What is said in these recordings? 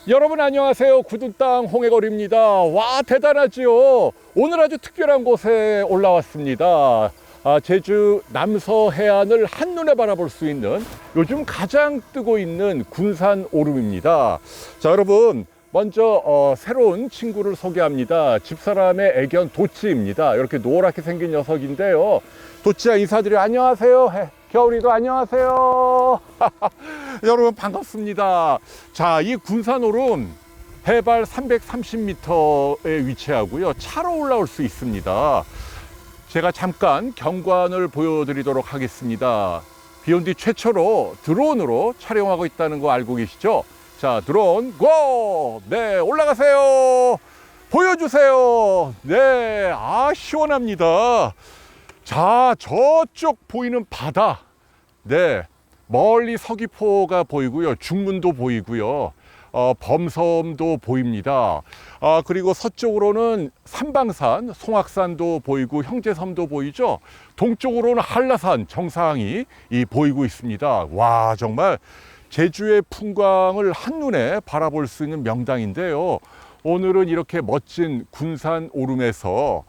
여러분 안녕하세요. 굳은 땅 홍해걸입니다. 와, 대단하지요. 오늘 아주 특별한 곳에 올라왔습니다. 제주 남서 해안을 한눈에 바라볼 수 있는 요즘 가장 뜨고 있는 군산 오름입니다. 자, 여러분 먼저 새로운 친구를 소개합니다. 집사람의 애견 도치입니다. 이렇게 노랗게 생긴 녀석인데요. 도치야, 인사드려. 안녕하세요. 겨울이도 안녕하세요. 여러분 반갑습니다. 자, 이 군산오름 해발 330m에 위치하고요. 차로 올라올 수 있습니다. 제가 잠깐 경관을 보여드리도록 하겠습니다. 비온 뒤 최초로 드론으로 촬영하고 있다는 거 알고 계시죠? 자, 드론 고! 네, 올라가세요. 보여주세요. 네, 시원합니다. 자, 저쪽 보이는 바다. 네, 멀리 서귀포가 보이고요. 중문도 보이고요. 범섬도 보입니다. 그리고 서쪽으로는 삼방산, 송악산도 보이고 형제섬도 보이죠. 동쪽으로는 한라산 정상이 보이고 있습니다. 와, 정말 제주의 풍광을 한눈에 바라볼 수 있는 명당인데요. 오늘은 이렇게 멋진 군산 오름에서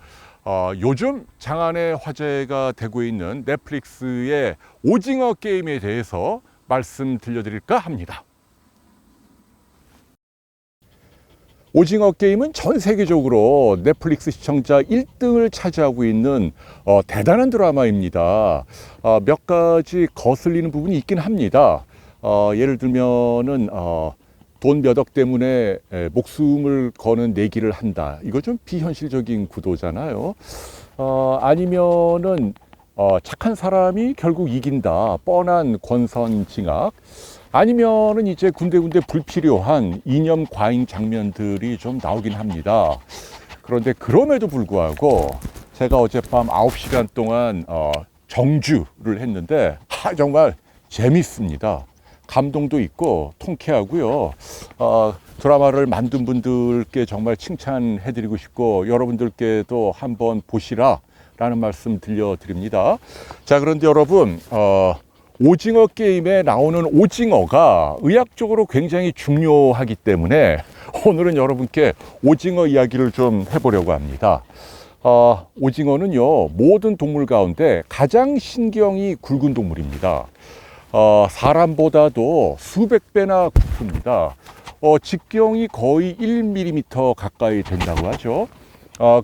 요즘 장안의 화제가 되고 있는 넷플릭스의 오징어 게임에 대해서 말씀 들려드릴까 합니다. 오징어 게임은 전 세계적으로 넷플릭스 시청자 1등을 차지하고 있는 대단한 드라마입니다. 몇 가지 거슬리는 부분이 있긴 합니다. 예를 들면은 돈 몇 억 때문에 목숨을 거는 내기를 한다. 이거 좀 비현실적인 구도잖아요. 아니면은 착한 사람이 결국 이긴다. 뻔한 권선징악. 아니면은 이제 군데군데 불필요한 이념 과잉 장면들이 좀 나오긴 합니다. 그런데 그럼에도 불구하고 제가 어젯밤 9시간 동안 정주를 했는데 정말 재밌습니다. 감동도 있고 통쾌하고요. 드라마를 만든 분들께 정말 칭찬해드리고 싶고 여러분들께도 한번 보시라 라는 말씀 들려드립니다. 자, 그런데 여러분 오징어 게임에 나오는 오징어가 의학적으로 굉장히 중요하기 때문에 오늘은 여러분께 오징어 이야기를 좀 해보려고 합니다. 오징어는요, 모든 동물 가운데 가장 신경이 굵은 동물입니다. 사람보다도 수백 배나 굵습니다. 직경이 거의 1mm 가까이 된다고 하죠.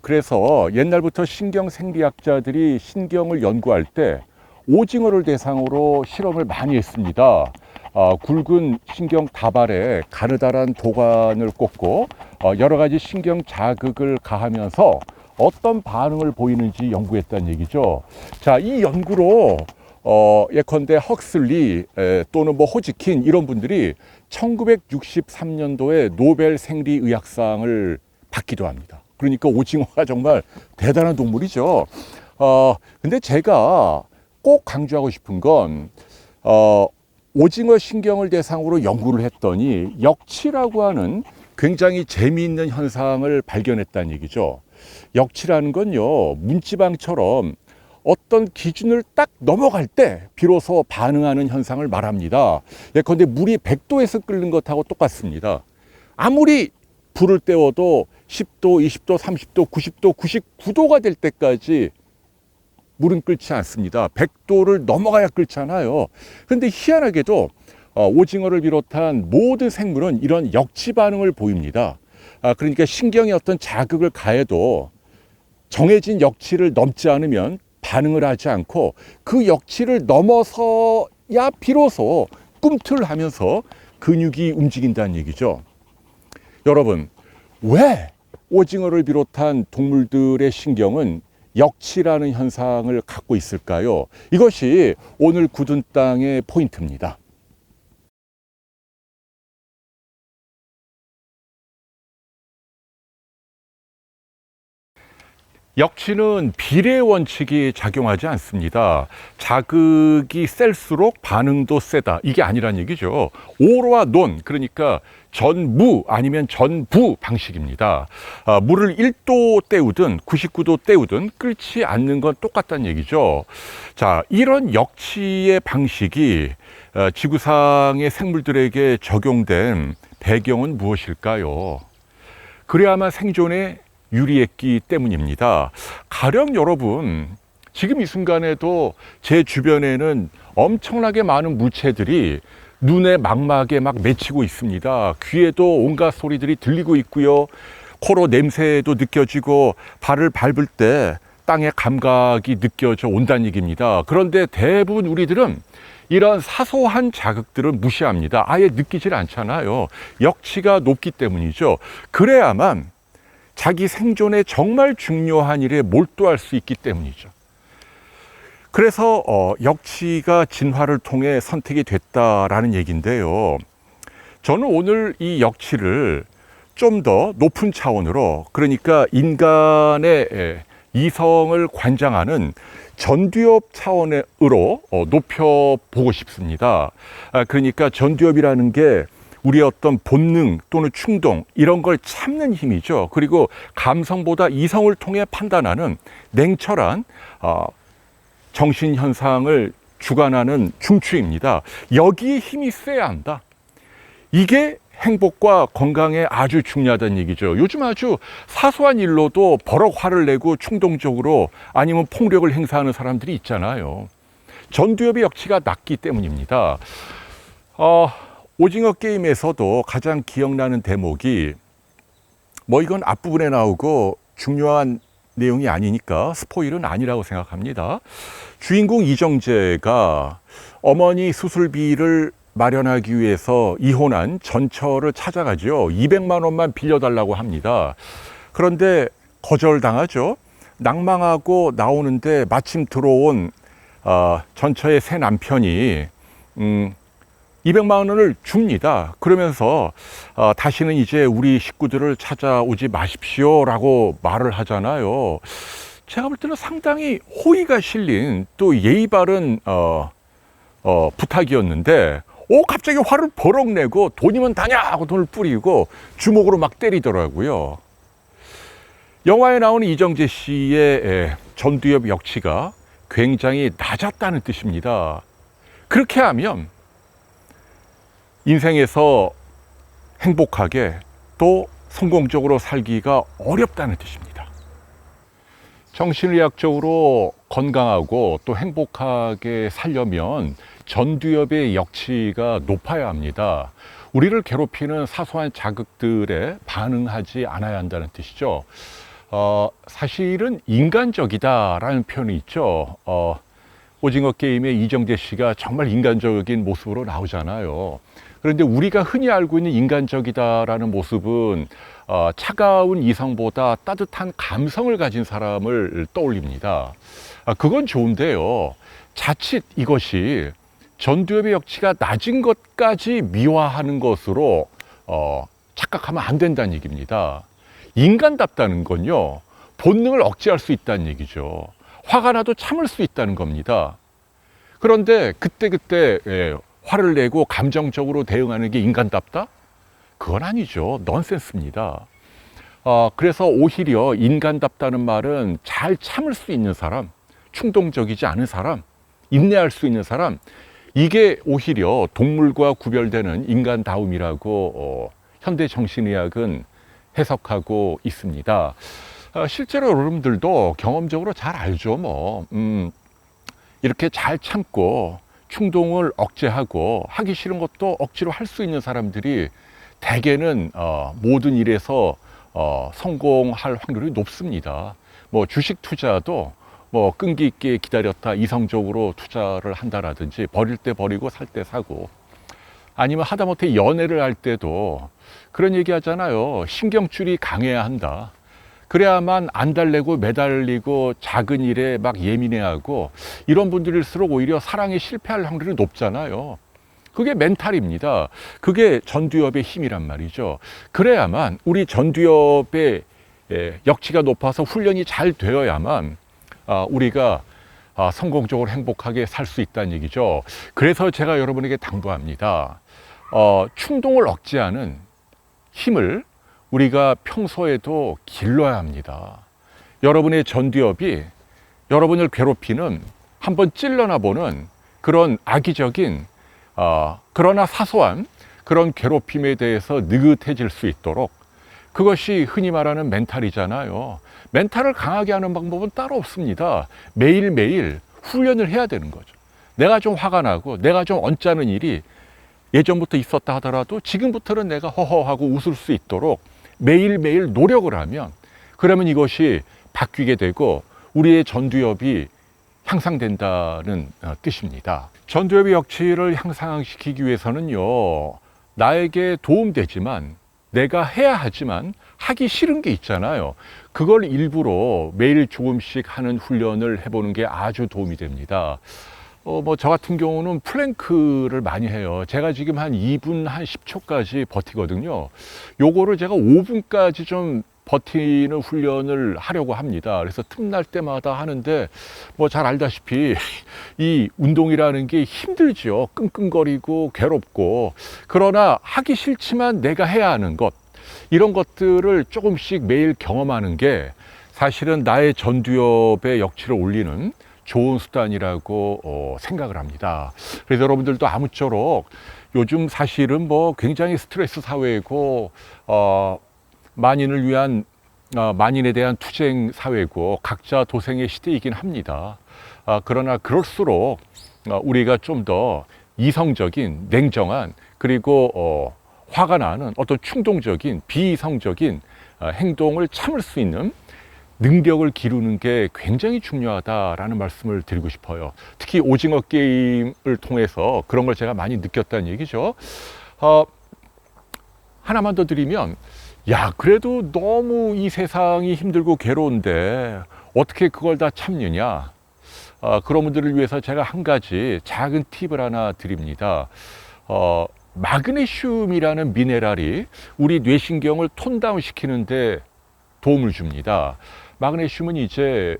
그래서 옛날부터 신경생리학자들이 신경을 연구할 때 오징어를 대상으로 실험을 많이 했습니다. 굵은 신경 다발에 가느다란 도관을 꽂고 여러 가지 신경 자극을 가하면서 어떤 반응을 보이는지 연구했다는 얘기죠. 자, 이 연구로 예컨대 헉슬리 또는 호지킨 이런 분들이 1963년도에 노벨 생리의학상을 받기도 합니다. 그러니까 오징어가 정말 대단한 동물이죠. 근데 제가 꼭 강조하고 싶은 건 오징어 신경을 대상으로 연구를 했더니 역치라고 하는 굉장히 재미있는 현상을 발견했다는 얘기죠. 역치라는 건요, 문지방처럼 어떤 기준을 딱 넘어갈 때 비로소 반응하는 현상을 말합니다. 예컨대 물이 100도에서 끓는 것하고 똑같습니다. 아무리 불을 때워도 10도, 20도, 30도, 90도, 99도가 될 때까지 물은 끓지 않습니다. 100도를 넘어가야 끓잖아요. 그런데 희한하게도 오징어를 비롯한 모든 생물은 이런 역치 반응을 보입니다. 그러니까 신경에 어떤 자극을 가해도 정해진 역치를 넘지 않으면 반응을 하지 않고 그 역치를 넘어서야 비로소 꿈틀하면서 근육이 움직인다는 얘기죠. 여러분, 왜 오징어를 비롯한 동물들의 신경은 역치라는 현상을 갖고 있을까요? 이것이 오늘 굳은 땅의 포인트입니다. 역치는 비례 원칙이 작용하지 않습니다. 자극이 셀수록 반응도 세다. 이게 아니란 얘기죠. 오와 논, 그러니까 전무 아니면 전부 방식입니다. 물을 1도 때우든 99도 때우든 끓지 않는 건 똑같다는 얘기죠. 자, 이런 역치의 방식이 지구상의 생물들에게 적용된 배경은 무엇일까요? 그래야만 생존에 유리했기 때문입니다. 가령 여러분, 지금 이 순간에도 제 주변에는 엄청나게 많은 물체들이 눈에 막막에 막 맺히고 있습니다. 귀에도 온갖 소리들이 들리고 있고요. 코로 냄새도 느껴지고 발을 밟을 때 땅의 감각이 느껴져 온다는 얘기입니다. 그런데 대부분 우리들은 이런 사소한 자극들을 무시합니다. 아예 느끼질 않잖아요. 역치가 높기 때문이죠. 그래야만 자기 생존에 정말 중요한 일에 몰두할 수 있기 때문이죠. 그래서 역치가 진화를 통해 선택이 됐다라는 얘기인데요. 저는 오늘 이 역치를 좀 더 높은 차원으로, 그러니까 인간의 이성을 관장하는 전두엽 차원으로 높여보고 싶습니다. 그러니까 전두엽이라는 게 우리의 어떤 본능 또는 충동, 이런 걸 참는 힘이죠. 그리고 감성보다 이성을 통해 판단하는 냉철한 정신현상을 주관하는 중추입니다. 여기에 힘이 세야 한다. 이게 행복과 건강에 아주 중요하다는 얘기죠. 요즘 아주 사소한 일로도 버럭 화를 내고 충동적으로 아니면 폭력을 행사하는 사람들이 있잖아요. 전두엽의 역치가 낮기 때문입니다. 오징어 게임에서도 가장 기억나는 대목이, 이건 앞부분에 나오고 중요한 내용이 아니니까 스포일은 아니라고 생각합니다. 주인공 이정재가 어머니 수술비를 마련하기 위해서 이혼한 전처를 찾아가죠. 200만 원만 빌려달라고 합니다. 그런데 거절당하죠. 낭망하고 나오는데 마침 들어온 전처의 새 남편이 200만 원을 줍니다. 그러면서 다시는 이제 우리 식구들을 찾아오지 마십시오라고 말을 하잖아요. 제가 볼 때는 상당히 호의가 실린 또 예의 바른 부탁이었는데 갑자기 화를 버럭 내고 돈이면 다냐 하고 돈을 뿌리고 주먹으로 막 때리더라고요. 영화에 나오는 이정재 씨의 전두엽 역치가 굉장히 낮았다는 뜻입니다. 그렇게 하면 인생에서 행복하게 또 성공적으로 살기가 어렵다는 뜻입니다. 정신의학적으로 건강하고 또 행복하게 살려면 전두엽의 역치가 높아야 합니다. 우리를 괴롭히는 사소한 자극들에 반응하지 않아야 한다는 뜻이죠. 사실은 인간적이다라는 표현이 있죠. 오징어 게임에 이정재 씨가 정말 인간적인 모습으로 나오잖아요. 그런데 우리가 흔히 알고 있는 인간적이다라는 모습은 차가운 이성보다 따뜻한 감성을 가진 사람을 떠올립니다. 그건 좋은데요. 자칫 이것이 전두엽의 역치가 낮은 것까지 미화하는 것으로 착각하면 안 된다는 얘기입니다. 인간답다는 건요, 본능을 억제할 수 있다는 얘기죠. 화가 나도 참을 수 있다는 겁니다. 그런데 그때그때 화를 내고 감정적으로 대응하는 게 인간답다? 그건 아니죠. 넌센스입니다. 그래서 오히려 인간답다는 말은 잘 참을 수 있는 사람, 충동적이지 않은 사람, 인내할 수 있는 사람, 이게 오히려 동물과 구별되는 인간다움이라고 현대 정신의학은 해석하고 있습니다. 실제로 여러분들도 경험적으로 잘 알죠. 이렇게 잘 참고 충동을 억제하고 하기 싫은 것도 억지로 할 수 있는 사람들이 대개는 모든 일에서 성공할 확률이 높습니다. 주식 투자도 끈기 있게 기다렸다 이성적으로 투자를 한다라든지, 버릴 때 버리고 살 때 사고, 아니면 하다못해 연애를 할 때도 그런 얘기 하잖아요. 신경줄이 강해야 한다. 그래야만 안 달래고 매달리고 작은 일에 막 예민해하고, 이런 분들일수록 오히려 사랑에 실패할 확률이 높잖아요. 그게 멘탈입니다. 그게 전두엽의 힘이란 말이죠. 그래야만 우리 전두엽의 역치가 높아서 훈련이 잘 되어야만 우리가 성공적으로 행복하게 살 수 있다는 얘기죠. 그래서 제가 여러분에게 당부합니다. 충동을 억제하는 힘을 우리가 평소에도 길러야 합니다. 여러분의 전두엽이 여러분을 괴롭히는, 한번 찔러나 보는 그런 악의적인 그러나 사소한 그런 괴롭힘에 대해서 느긋해질 수 있도록, 그것이 흔히 말하는 멘탈이잖아요. 멘탈을 강하게 하는 방법은 따로 없습니다. 매일매일 훈련을 해야 되는 거죠. 내가 좀 화가 나고 내가 좀 언짢은 일이 예전부터 있었다 하더라도 지금부터는 내가 허허하고 웃을 수 있도록 매일매일 노력을 하면, 그러면 이것이 바뀌게 되고 우리의 전두엽이 향상된다는 뜻입니다. 전두엽의 역치를 향상시키기 위해서는요, 나에게 도움되지만 내가 해야 하지만 하기 싫은 게 있잖아요. 그걸 일부러 매일 조금씩 하는 훈련을 해보는 게 아주 도움이 됩니다. 저 같은 경우는 플랭크를 많이 해요. 제가 지금 한 2분 한 10초까지 버티거든요. 요거를 제가 5분까지 좀 버티는 훈련을 하려고 합니다. 그래서 틈날 때마다 하는데, 잘 알다시피 이 운동이라는 게 힘들죠. 끙끙거리고 괴롭고. 그러나 하기 싫지만 내가 해야 하는 것, 이런 것들을 조금씩 매일 경험하는 게 사실은 나의 전두엽의 역치를 올리는 좋은 수단이라고 생각을 합니다. 그래서 여러분들도 아무쪼록, 요즘 사실은 굉장히 스트레스 사회고 만인을 위한 만인에 대한 투쟁 사회고 각자 도생의 시대이긴 합니다. 그러나 그럴수록 우리가 좀 더 이성적인, 냉정한, 그리고 화가 나는 어떤 충동적인, 비이성적인 행동을 참을 수 있는 능력을 기르는 게 굉장히 중요하다라는 말씀을 드리고 싶어요. 특히 오징어 게임을 통해서 그런 걸 제가 많이 느꼈다는 얘기죠. 하나만 더 드리면, 그래도 너무 이 세상이 힘들고 괴로운데 어떻게 그걸 다 참느냐. 그런 분들을 위해서 제가 한 가지 작은 팁을 하나 드립니다. 마그네슘이라는 미네랄이 우리 뇌신경을 톤다운 시키는데 도움을 줍니다. 마그네슘은 이제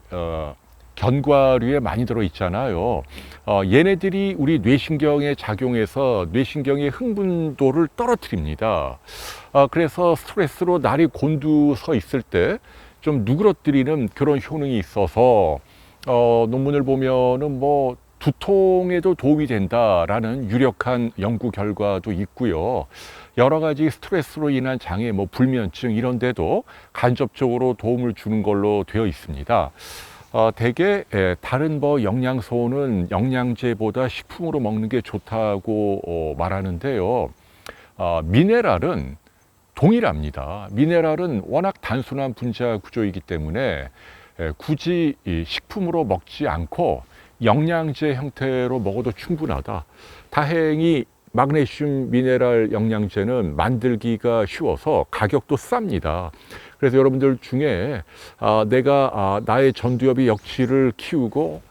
견과류에 많이 들어 있잖아요. 얘네들이 우리 뇌신경에 작용해서 뇌신경의 흥분도를 떨어뜨립니다. 그래서 스트레스로 날이 곤두서 있을 때 좀 누그러뜨리는 그런 효능이 있어서 논문을 보면은 두통에도 도움이 된다라는 유력한 연구 결과도 있고요. 여러 가지 스트레스로 인한 장애, 불면증 이런 데도 간접적으로 도움을 주는 걸로 되어 있습니다. 대개 다른 영양소는 영양제보다 식품으로 먹는 게 좋다고 말하는데요. 미네랄은 동일합니다. 미네랄은 워낙 단순한 분자 구조이기 때문에 굳이 식품으로 먹지 않고 영양제 형태로 먹어도 충분하다. 다행히 마그네슘 미네랄 영양제는 만들기가 쉬워서 가격도 쌉니다. 그래서 여러분들 중에 내가 나의 전두엽의 역치를 키우고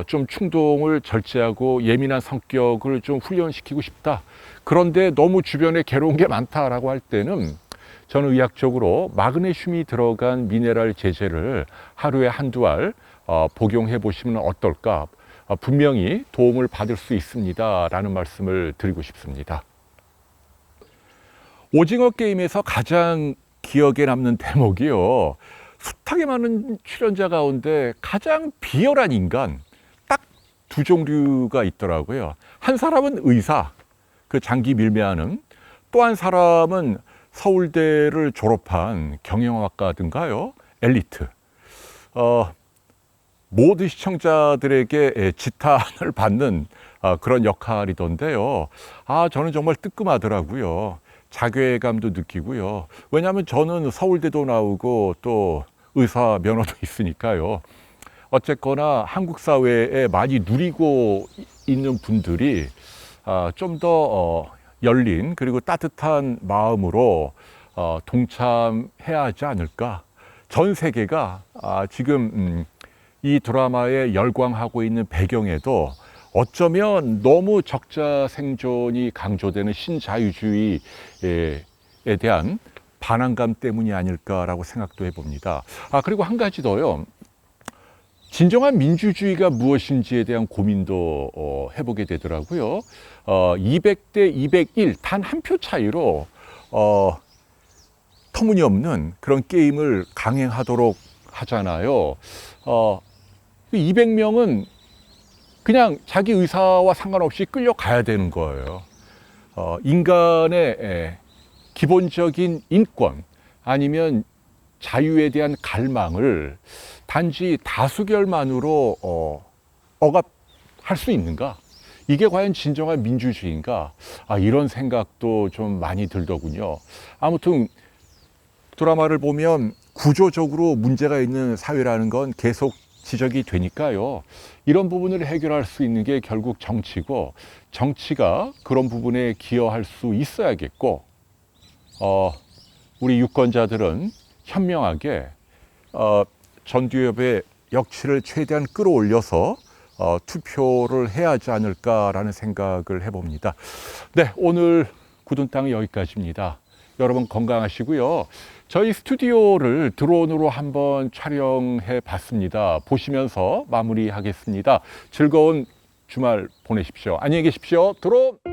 좀 충동을 절제하고 예민한 성격을 좀 훈련시키고 싶다. 그런데 너무 주변에 괴로운 게 많다라고 할 때는 저는 의학적으로 마그네슘이 들어간 미네랄 제제를 하루에 한두 알 복용해 보시면 어떨까? 분명히 도움을 받을 수 있습니다 라는 말씀을 드리고 싶습니다. 오징어 게임에서 가장 기억에 남는 대목이요, 숱하게 많은 출연자 가운데 가장 비열한 인간 딱 두 종류가 있더라고요. 한 사람은 의사, 그 장기 밀매하는, 또 한 사람은 서울대를 졸업한 경영학과든가요, 엘리트. 모든 시청자들에게 지탄을 받는 그런 역할이던데요. 저는 정말 뜨끔하더라고요. 자괴감도 느끼고요. 왜냐하면 저는 서울대도 나오고 또 의사 면허도 있으니까요. 어쨌거나 한국 사회에 많이 누리고 있는 분들이 좀 더 열린, 그리고 따뜻한 마음으로 동참해야 하지 않을까. 전 세계가 지금 이 드라마에 열광하고 있는 배경에도 어쩌면 너무 적자 생존이 강조되는 신자유주의에 대한 반항감 때문이 아닐까라고 생각도 해봅니다. 그리고 한 가지 더요. 진정한 민주주의가 무엇인지에 대한 고민도 해보게 되더라고요. 200대 201, 단 한 표 차이로 터무니없는 그런 게임을 강행하도록 하잖아요. 200명은 그냥 자기 의사와 상관없이 끌려가야 되는 거예요. 인간의 기본적인 인권 아니면 자유에 대한 갈망을 단지 다수결만으로 억압할 수 있는가? 이게 과연 진정한 민주주의인가? 이런 생각도 좀 많이 들더군요. 아무튼 드라마를 보면 구조적으로 문제가 있는 사회라는 건 계속 지적이 되니까요. 이런 부분을 해결할 수 있는 게 결국 정치고, 정치가 그런 부분에 기여할 수 있어야겠고, 우리 유권자들은 현명하게 전두엽의 역치를 최대한 끌어올려서 투표를 해야 하지 않을까라는 생각을 해봅니다. 네, 오늘 굳은 땅은 여기까지입니다. 여러분 건강하시고요. 저희 스튜디오를 드론으로 한번 촬영해 봤습니다. 보시면서 마무리하겠습니다. 즐거운 주말 보내십시오. 안녕히 계십시오. 드론!